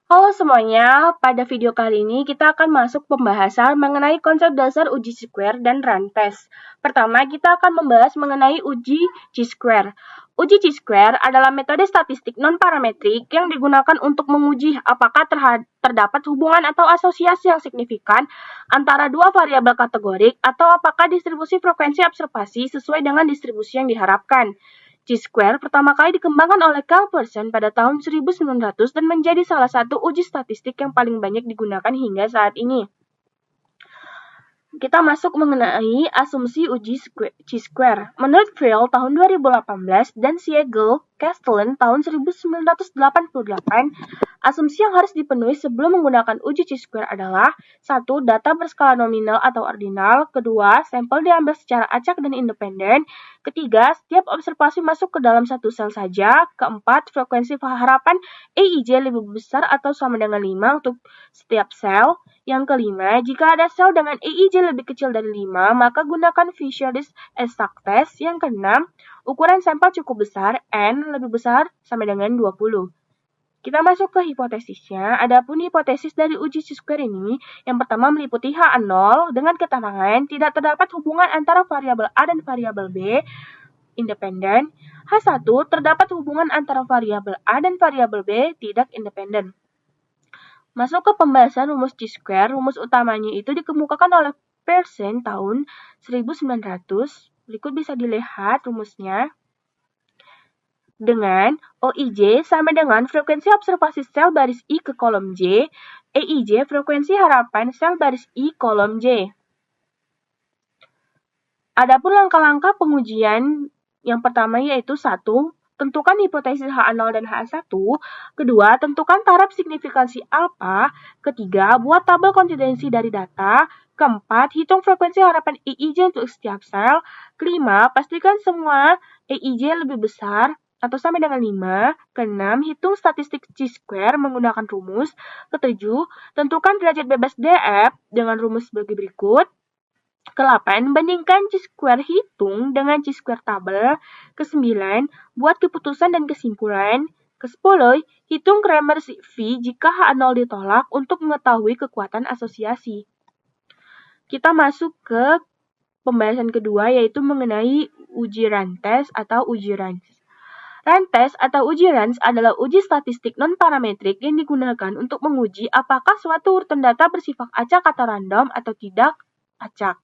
Halo semuanya, pada video kali ini kita akan masuk pembahasan mengenai konsep dasar uji square dan rantes. Pertama, kita akan membahas mengenai uji chi-square. Uji chi-square adalah metode statistik non-parametrik yang digunakan untuk menguji apakah terdapat hubungan atau asosiasi yang signifikan antara dua variabel kategorik atau apakah distribusi frekuensi observasi sesuai dengan distribusi yang diharapkan. Chi-square pertama kali dikembangkan oleh Carl Pearson pada tahun 1900 dan menjadi salah satu uji statistik yang paling banyak digunakan hingga saat ini. Kita masuk mengenai asumsi uji chi-square. Menurut Friel tahun 2018 dan Siegel Castellan tahun 1988, asumsi yang harus dipenuhi sebelum menggunakan uji chi-square adalah 1. Data berskala nominal atau ordinal. 2. Sampel diambil secara acak dan independen. 3. Setiap observasi masuk ke dalam satu sel saja. 4. Frekuensi harapan EIJ lebih besar atau sama dengan 5 untuk setiap sel. Yang kelima, jika ada sel dengan EIJ lebih kecil dari 5, maka gunakan Fisher-Diess-Exact test. Yang keenam, ukuran sampel cukup besar, N lebih besar sama dengan 20. Kita masuk ke hipotesisnya. Adapun hipotesis dari uji chi-square ini, yang pertama meliputi H0 dengan keterangan tidak terdapat hubungan antara variabel A dan variabel B independen. H1 terdapat hubungan antara variabel A dan variabel B tidak independen. Masuk ke pembahasan rumus chi-square, rumus utamanya itu dikemukakan oleh Pearson tahun 1900. Berikut bisa dilihat rumusnya. Dengan OIJ sama dengan frekuensi observasi sel baris I ke kolom J, EIJ frekuensi harapan sel baris I kolom J. Adapun langkah-langkah pengujian yang pertama yaitu 1. Tentukan hipotesis H0 dan H1. 2. Tentukan taraf signifikansi alfa. 3. Buat tabel konfidensi dari data. 4. Hitung frekuensi harapan EIJ untuk setiap sel. 5. Pastikan semua EIJ lebih besar atau sama dengan 5. 6. Hitung statistik chi-square menggunakan rumus. 7. Tentukan derajat bebas DF dengan rumus sebagai berikut. 8. Bandingkan chi-square hitung dengan chi-square tabel. 9. Buat keputusan dan kesimpulan. 10. Hitung Kramer's V jika H0 ditolak untuk mengetahui kekuatan asosiasi. Kita masuk ke pembahasan kedua yaitu mengenai uji rantes atau uji range. Rantes atau uji range adalah uji statistik non-parametrik yang digunakan untuk menguji apakah suatu urutan data bersifat acak atau random atau tidak acak.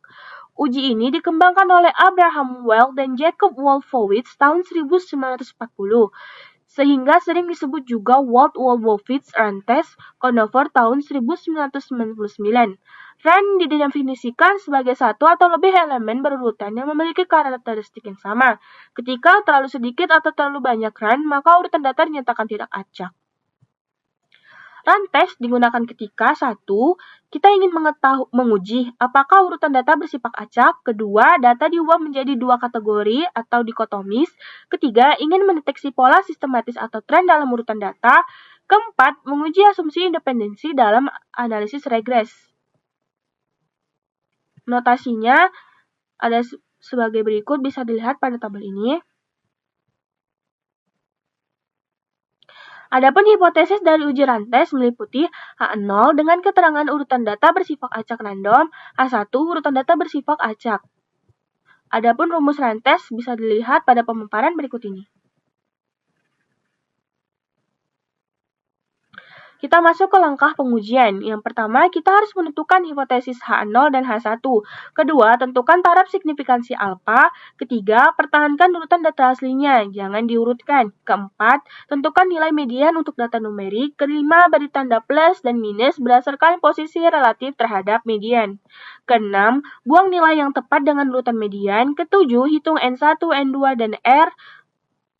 Uji ini dikembangkan oleh Abraham Weil dan Jacob Wolfowitz tahun 1940, sehingga sering disebut juga Wald-Wolfowitz rantes Conover tahun 1999. Range didefinisikan sebagai satu atau lebih elemen berurutan yang memiliki karakteristik yang sama. Ketika terlalu sedikit atau terlalu banyak range, maka urutan data dinyatakan tidak acak. Rantes digunakan ketika 1. Kita ingin menguji apakah urutan data bersifat acak. 2. Data diubah menjadi dua kategori atau dikotomis. 3. Ingin mendeteksi pola sistematis atau tren dalam urutan data. 4. Menguji asumsi independensi dalam analisis regres. Notasinya ada sebagai berikut, bisa dilihat pada tabel ini. Adapun hipotesis dari uji rantes meliputi H0 dengan keterangan urutan data bersifat acak random, H1 urutan data bersifat acak. Adapun rumus rantes bisa dilihat pada pemaparan berikut ini. Kita masuk ke langkah pengujian. Yang pertama, kita harus menentukan hipotesis H0 dan H1. Kedua, tentukan taraf signifikansi alfa. Ketiga, pertahankan urutan data aslinya, jangan diurutkan. Keempat, tentukan nilai median untuk data numerik. Kelima, beri tanda plus dan minus berdasarkan posisi relatif terhadap median. Keenam, buang nilai yang tepat dengan urutan median. Ketujuh, hitung N1, N2, dan R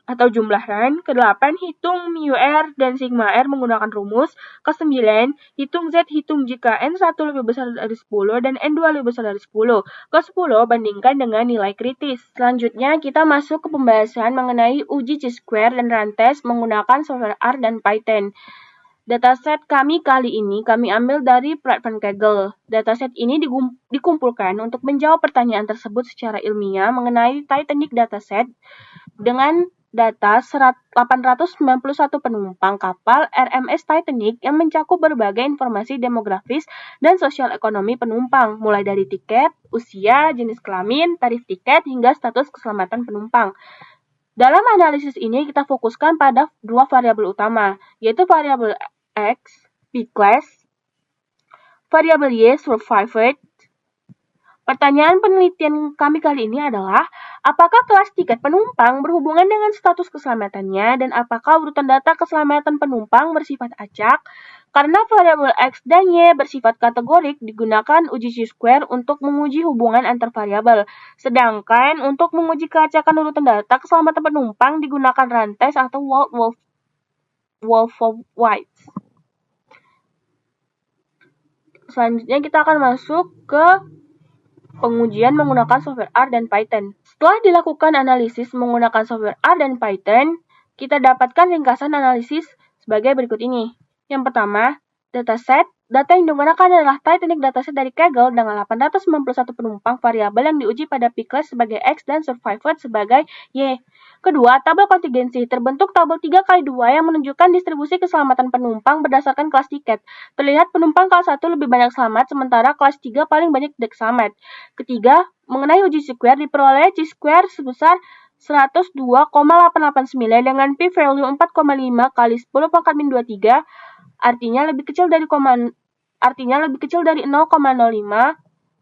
atau jumlah range. Ke-8, hitung mu R dan sigma R menggunakan rumus. Ke-9, hitung Z hitung jika N1 lebih besar dari 10 dan N2 lebih besar dari 10. Ke-10, bandingkan dengan nilai kritis. Selanjutnya, kita masuk ke pembahasan mengenai uji chi-square dan rantes menggunakan software R dan Python. Dataset kami kali ini kami ambil dari Pratt van Kegel. Dataset ini dikumpulkan untuk menjawab pertanyaan tersebut secara ilmiah mengenai Titanic dataset dengan data 891 penumpang kapal RMS Titanic yang mencakup berbagai informasi demografis dan sosial ekonomi penumpang, mulai dari tiket, usia, jenis kelamin, tarif tiket, hingga status keselamatan penumpang. Dalam analisis ini kita fokuskan pada dua variabel utama, yaitu variabel X, P-class, variabel Y, survived. Pertanyaan penelitian kami kali ini adalah, apakah kelas tiket penumpang berhubungan dengan status keselamatannya dan apakah urutan data keselamatan penumpang bersifat acak? Karena variabel X dan Y bersifat kategorik, digunakan uji chi-square untuk menguji hubungan antar variabel. Sedangkan untuk menguji keacakan urutan data keselamatan penumpang digunakan rantai atau Wolfowitz. Selanjutnya kita akan masuk ke pengujian menggunakan software R dan Python. Setelah dilakukan analisis menggunakan software R dan Python, kita dapatkan ringkasan analisis sebagai berikut ini. Yang pertama, dataset. Data yang digunakan adalah Titanic dataset dari Kaggle dengan 891 penumpang variabel yang diuji pada P-class sebagai X dan survived sebagai Y. Kedua, tabel kontingensi. Terbentuk tabel 3x2 yang menunjukkan distribusi keselamatan penumpang berdasarkan kelas tiket. Terlihat penumpang kelas 1 lebih banyak selamat, sementara kelas 3 paling banyak tidak selamat. Ketiga, mengenai uji chi-square diperoleh chi-square sebesar 102,889 dengan p-value 4,5 kali 10 pangkat min 23, artinya lebih kecil dari 0,05,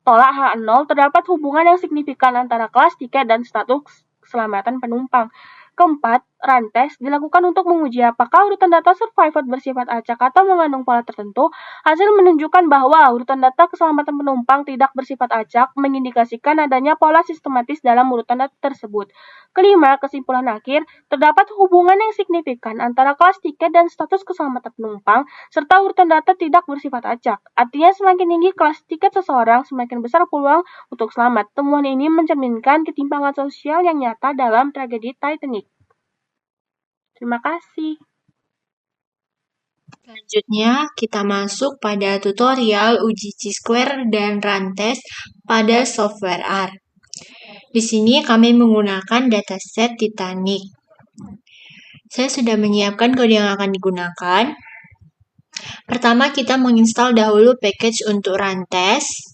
tolak H0, terdapat hubungan yang signifikan antara kelas tiket dan status keselamatan penumpang. Keempat, rantes dilakukan untuk menguji apakah urutan data survived bersifat acak atau mengandung pola tertentu. Hasil menunjukkan bahwa urutan data keselamatan penumpang tidak bersifat acak, mengindikasikan adanya pola sistematis dalam urutan data tersebut. Kelima, kesimpulan akhir, terdapat hubungan yang signifikan antara kelas tiket dan status keselamatan penumpang, serta urutan data tidak bersifat acak. Artinya semakin tinggi kelas tiket seseorang, semakin besar peluang untuk selamat. Temuan ini mencerminkan ketimpangan sosial yang nyata dalam tragedi Titanic. Terima kasih. Selanjutnya, kita masuk pada tutorial uji chi-square dan rantes pada software R. Di sini kami menggunakan dataset Titanic. Saya sudah menyiapkan kode yang akan digunakan. Pertama, kita menginstal dahulu package untuk rantes.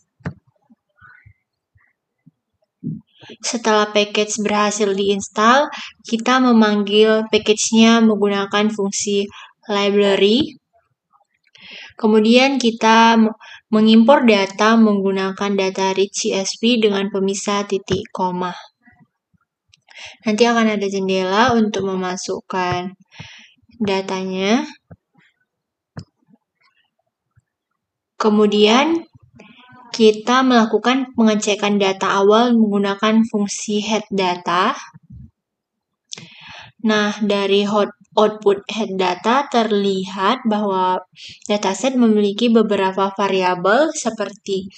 Setelah package berhasil diinstal, kita memanggil package-nya menggunakan fungsi library. Kemudian kita mengimpor data menggunakan data rich CSV dengan pemisah titik koma. Nanti akan ada jendela untuk memasukkan datanya. Kemudian kita melakukan pengecekan data awal menggunakan fungsi head data. Nah, dari output head data terlihat bahwa dataset memiliki beberapa variabel seperti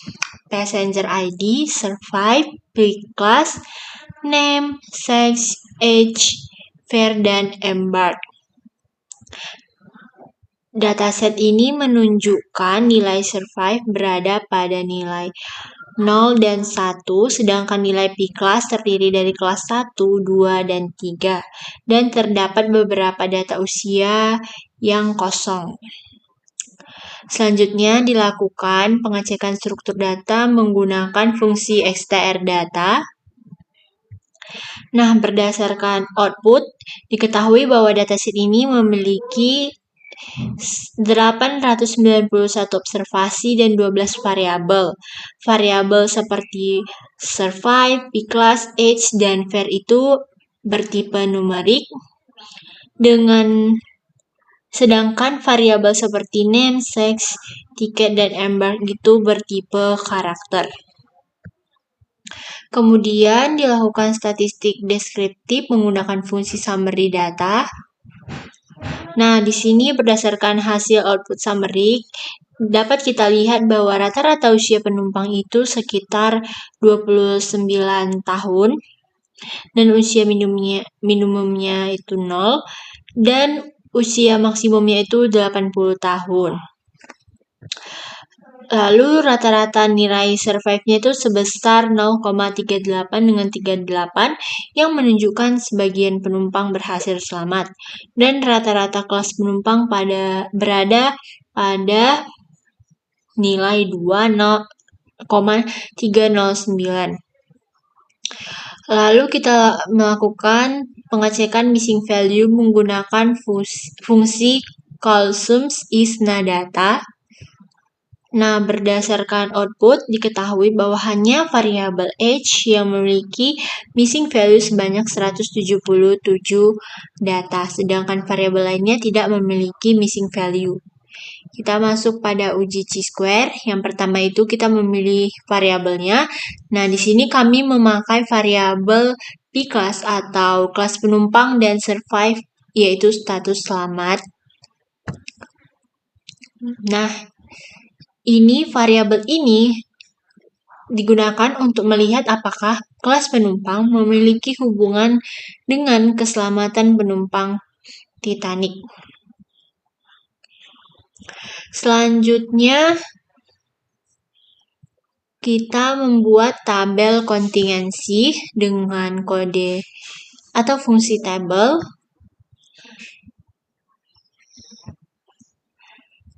passenger ID, survive, P-class, name, sex, age, fare, dan embark. Dataset ini menunjukkan nilai survive berada pada nilai 0 dan 1, sedangkan nilai P-class terdiri dari kelas 1, 2, dan 3, dan terdapat beberapa data usia yang kosong. Selanjutnya dilakukan pengecekan struktur data menggunakan fungsi xtr-data. Nah, berdasarkan output, diketahui bahwa dataset ini memiliki 891 observasi dan 12 variabel. Variabel seperti survive, P-class, age, dan fare itu bertipe numerik, sedangkan variabel seperti name, sex, tiket, dan embark itu bertipe karakter. Kemudian dilakukan statistik deskriptif menggunakan fungsi summary data. Nah, di sini berdasarkan hasil output summary, dapat kita lihat bahwa rata-rata usia penumpang itu sekitar 29 tahun, dan usia minimumnya itu 0, dan usia maksimumnya itu 80 tahun. Lalu rata-rata nilai survive-nya itu sebesar 0,38 dengan 38 yang menunjukkan sebagian penumpang berhasil selamat. Dan rata-rata kelas penumpang berada pada nilai 2,309. Lalu kita melakukan pengecekan missing value menggunakan fungsi callsums isNaData. Nah, berdasarkan output, diketahui bahwa hanya variabel age yang memiliki missing value sebanyak 177 data, sedangkan variabel lainnya tidak memiliki missing value. Kita masuk pada uji chi-square. Yang pertama itu kita memilih variabelnya. Nah, di sini kami memakai variabel p-class atau kelas penumpang dan survive, yaitu status selamat. Nah, variabel ini digunakan untuk melihat apakah kelas penumpang memiliki hubungan dengan keselamatan penumpang Titanic. Selanjutnya, kita membuat tabel kontingensi dengan kode atau fungsi tabel.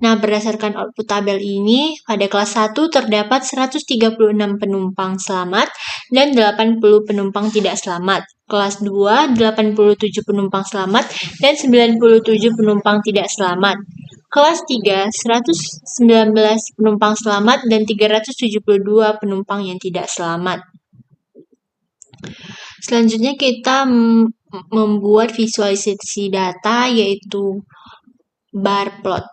Nah, berdasarkan output tabel ini, pada kelas 1 terdapat 136 penumpang selamat dan 80 penumpang tidak selamat. Kelas 2, 87 penumpang selamat dan 97 penumpang tidak selamat. Kelas 3, 119 penumpang selamat dan 372 penumpang yang tidak selamat. Selanjutnya kita membuat visualisasi data, yaitu bar plot.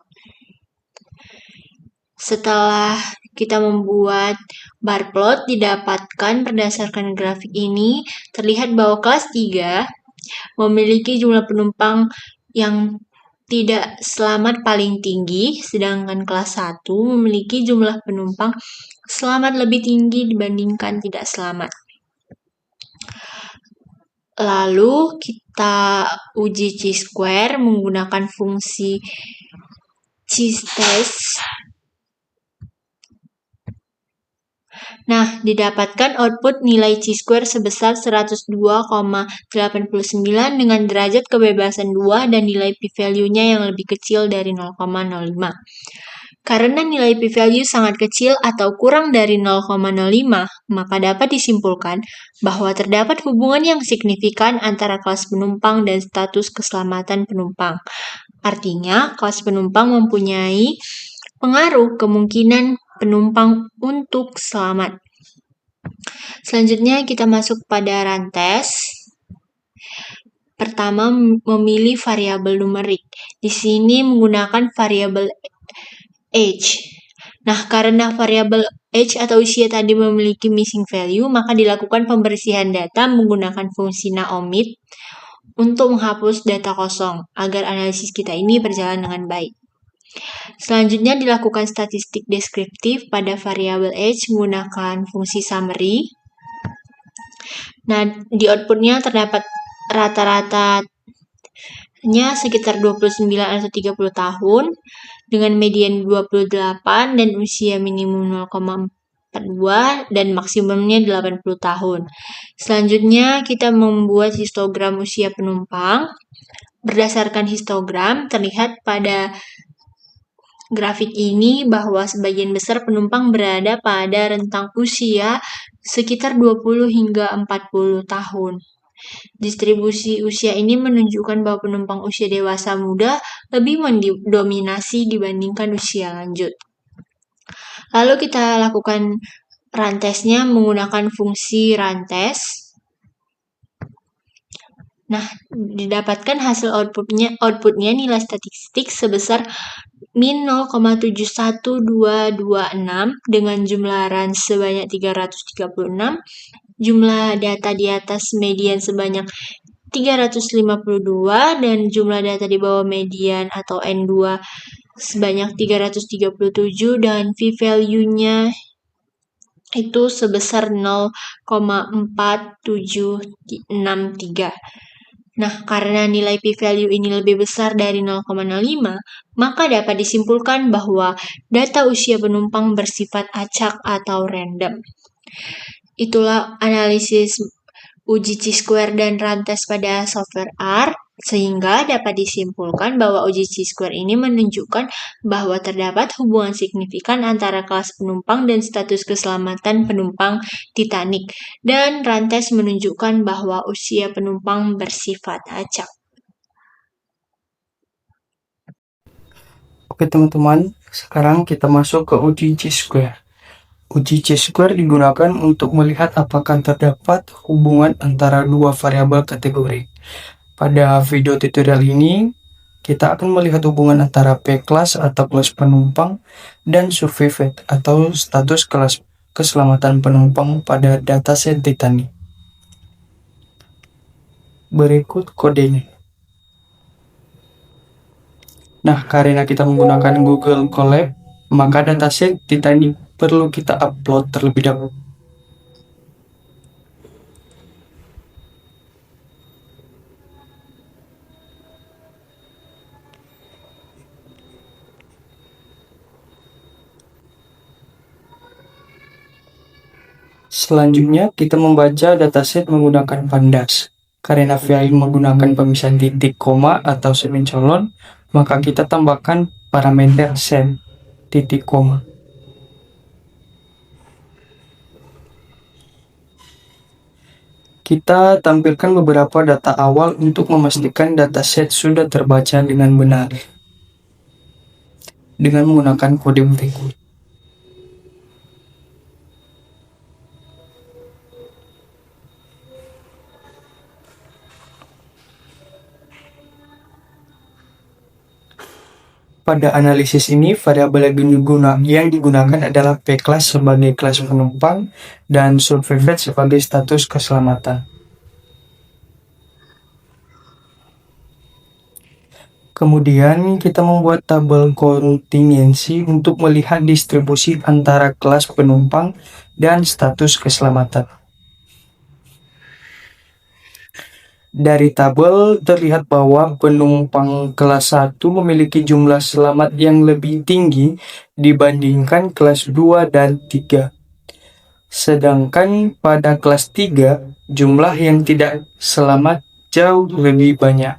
Setelah kita membuat bar plot, didapatkan berdasarkan grafik ini, terlihat bahwa kelas 3 memiliki jumlah penumpang yang tidak selamat paling tinggi, sedangkan kelas 1 memiliki jumlah penumpang selamat lebih tinggi dibandingkan tidak selamat. Lalu kita uji chi-square menggunakan fungsi chi-test. Nah, didapatkan output nilai chi-square sebesar 102,89 dengan derajat kebebasan 2 dan nilai p-value-nya yang lebih kecil dari 0,05. Karena nilai p-value sangat kecil atau kurang dari 0,05, maka dapat disimpulkan bahwa terdapat hubungan yang signifikan antara kelas penumpang dan status keselamatan penumpang. Artinya, kelas penumpang mempunyai pengaruh kemungkinan penumpang untuk selamat. Selanjutnya kita masuk pada run test. Pertama, memilih variabel numerik. Di sini menggunakan variabel age. Nah, karena variabel age atau usia tadi memiliki missing value, maka dilakukan pembersihan data menggunakan fungsi naomit untuk menghapus data kosong agar analisis kita ini berjalan dengan baik. Selanjutnya dilakukan statistik deskriptif pada variabel age menggunakan fungsi summary. Nah, di outputnya terdapat rata-ratanya sekitar 29 atau 30 tahun dengan median 28 dan usia minimum 0,42 dan maksimumnya 80 tahun. Selanjutnya kita membuat histogram usia penumpang. Berdasarkan histogram terlihat pada grafik ini bahwa sebagian besar penumpang berada pada rentang usia sekitar 20 hingga 40 tahun. Distribusi usia ini menunjukkan bahwa penumpang usia dewasa muda lebih mendominasi dibandingkan usia lanjut. Lalu kita lakukan run test-nya menggunakan fungsi run test. Nah, didapatkan hasil outputnya nilai statistik sebesar min 0,71226 dengan jumlah run sebanyak 336, jumlah data di atas median sebanyak 352, dan jumlah data di bawah median atau N2 sebanyak 337, dan p-value-nya itu sebesar 0,4763. Nah, karena nilai p-value ini lebih besar dari 0,05, maka dapat disimpulkan bahwa data usia penumpang bersifat acak atau random. Itulah analisis uji chi-square dan rantes pada software R, sehingga dapat disimpulkan bahwa uji chi-square ini menunjukkan bahwa terdapat hubungan signifikan antara kelas penumpang dan status keselamatan penumpang Titanic, dan rantes menunjukkan bahwa usia penumpang bersifat acak. Oke teman-teman, sekarang kita masuk ke uji chi-square. Uji chi-square digunakan untuk melihat apakah terdapat hubungan antara dua variabel kategori. Pada video tutorial ini, kita akan melihat hubungan antara P-class atau kelas penumpang dan survived atau status kelas keselamatan penumpang pada dataset Titanic. Berikut kodenya. Nah, karena kita menggunakan Google Colab, maka dataset Titanic perlu kita upload terlebih dahulu. Selanjutnya, kita membaca dataset menggunakan pandas. Karena file menggunakan pemisahan titik, koma, atau semicolon, maka kita tambahkan parameter set, titik, koma. Kita tampilkan beberapa data awal untuk memastikan dataset sudah terbaca dengan benar dengan menggunakan kode berikut. Pada analisis ini, variabel yang digunakan adalah P-class sebagai kelas penumpang dan survived sebagai status keselamatan. Kemudian, kita membuat tabel kontingensi untuk melihat distribusi antara kelas penumpang dan status keselamatan. Dari tabel terlihat bahwa penumpang kelas 1 memiliki jumlah selamat yang lebih tinggi dibandingkan kelas 2 dan 3. Sedangkan pada kelas 3, jumlah yang tidak selamat jauh lebih banyak.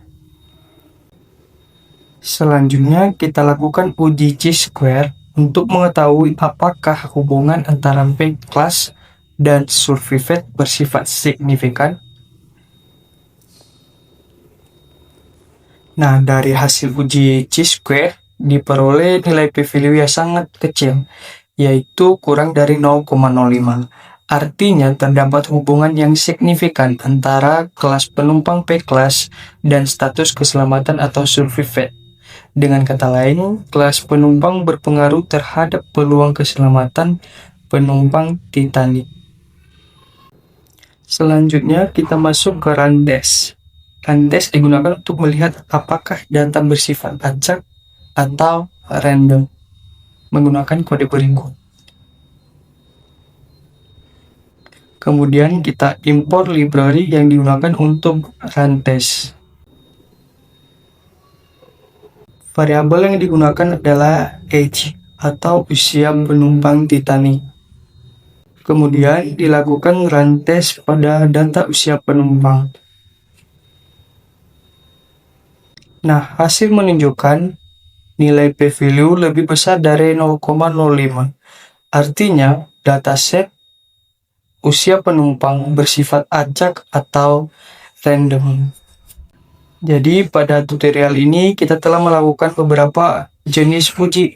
Selanjutnya, kita lakukan uji chi-square untuk mengetahui apakah hubungan antara P-class dan survived bersifat signifikan. Nah, dari hasil uji chi-square diperoleh nilai p-value yang sangat kecil, yaitu kurang dari 0,05. Artinya terdapat hubungan yang signifikan antara kelas penumpang P-class dan status keselamatan atau survived. Dengan kata lain, kelas penumpang berpengaruh terhadap peluang keselamatan penumpang Titanic. Selanjutnya, kita masuk ke rantes. Rantes digunakan untuk melihat apakah data bersifat acak atau random menggunakan kode berikut. Kemudian kita import library yang digunakan untuk rantes. Variabel yang digunakan adalah age atau usia penumpang Titanic. Kemudian dilakukan rantes pada data usia penumpang. Nah, hasil menunjukkan nilai p-value lebih besar dari 0,05. Artinya, dataset usia penumpang bersifat acak atau random. Jadi, pada tutorial ini kita telah melakukan beberapa jenis uji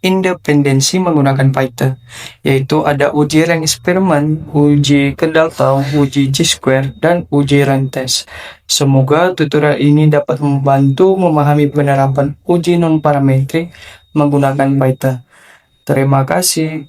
independensi menggunakan Python, yaitu ada uji rank eksperimen, uji kendal tahu, uji chi-square, dan uji rantes. Semoga tutorial ini dapat membantu memahami penerapan uji non-parametrik menggunakan Python. Terima kasih.